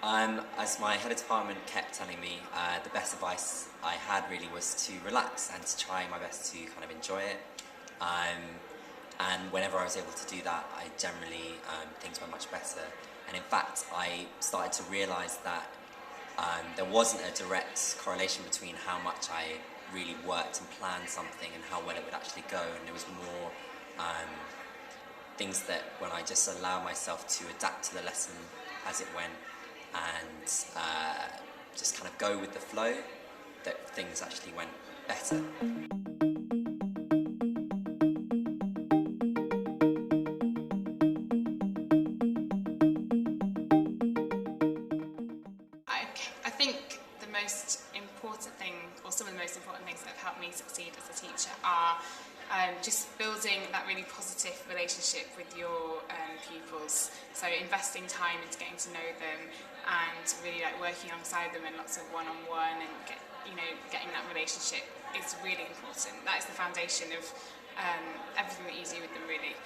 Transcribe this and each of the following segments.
As my head of department kept telling me, the best advice I had really was to relax and to try my best to kind of enjoy it. And whenever I was able to do that, I generally, things went much better. And in fact, I started to realise that there wasn't a direct correlation between how much I really worked and planned something and how well it would actually go. And there was more things that when I just allow myself to adapt to the lesson as it went and just kind of go with the flow, that things actually went better. I think the most important thing, or some of the most important things that have helped me succeed as a teacher are just building that really positive relationship with your pupils. So investing time into getting to know them and really working alongside them in lots of one-on-one and getting that relationship is really important. That is the foundation of everything that you do with them, really.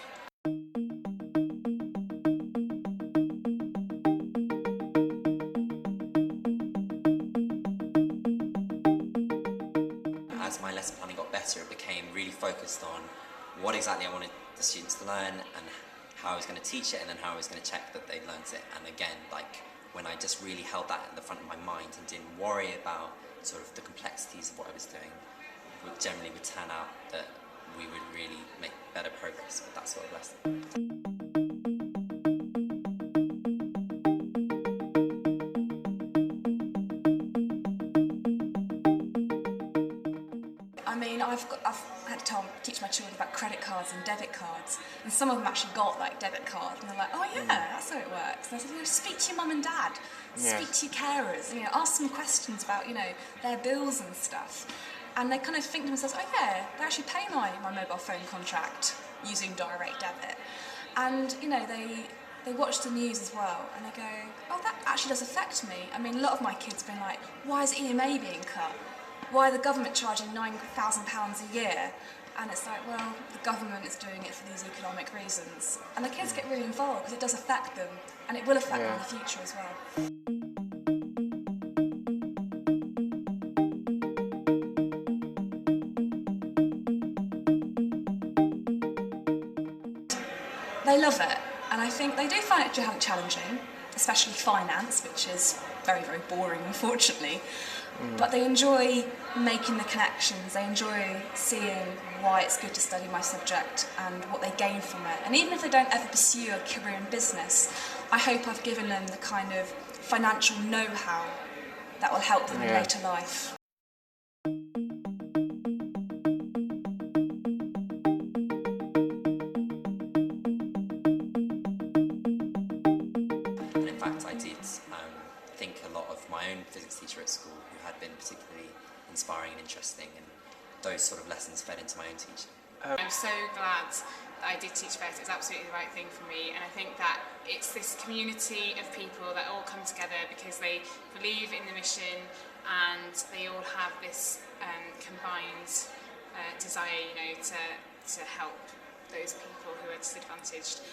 As my lesson planning got better, it became really focused on what exactly I wanted the students to learn and how I was going to teach it, and then how I was going to check that they'd learnt it. And again, when I just really held that at the front of my mind and didn't worry about sort of the complexities of what I was doing, it generally would turn out that we would really make better progress with that sort of lesson. I mean, I've had to teach my children about credit cards and debit cards, and some of them actually got debit cards, and they're like, oh yeah, that's how it works. And I said, speak to your mum and dad, speak to your carers, ask them questions about, their bills and stuff. And they kind of think to themselves, oh yeah, they actually pay my mobile phone contract using direct debit. And, they watch the news as well, and they go, oh, that actually does affect me. I mean, a lot of my kids have been like, why is EMA being cut? Why are the government charging £9,000 a year? And it's like, well, the government is doing it for these economic reasons. And the kids get really involved because it does affect them, and it will affect them in the future as well. They love it, and I think they do find it challenging, especially finance, which is very, very boring, unfortunately. But they enjoy making the connections, they enjoy seeing why it's good to study my subject and what they gain from it. And even if they don't ever pursue a career in business, I hope I've given them the kind of financial know-how that will help them in later life. And in fact, I did think a lot of my own physics teacher at school, who had been particularly inspiring and interesting, and those sort of lessons fed into my own teaching. I'm so glad that I did TeachFirst. It's absolutely the right thing for me, and I think that it's this community of people that all come together because they believe in the mission and they all have this combined desire, to help those people who are disadvantaged.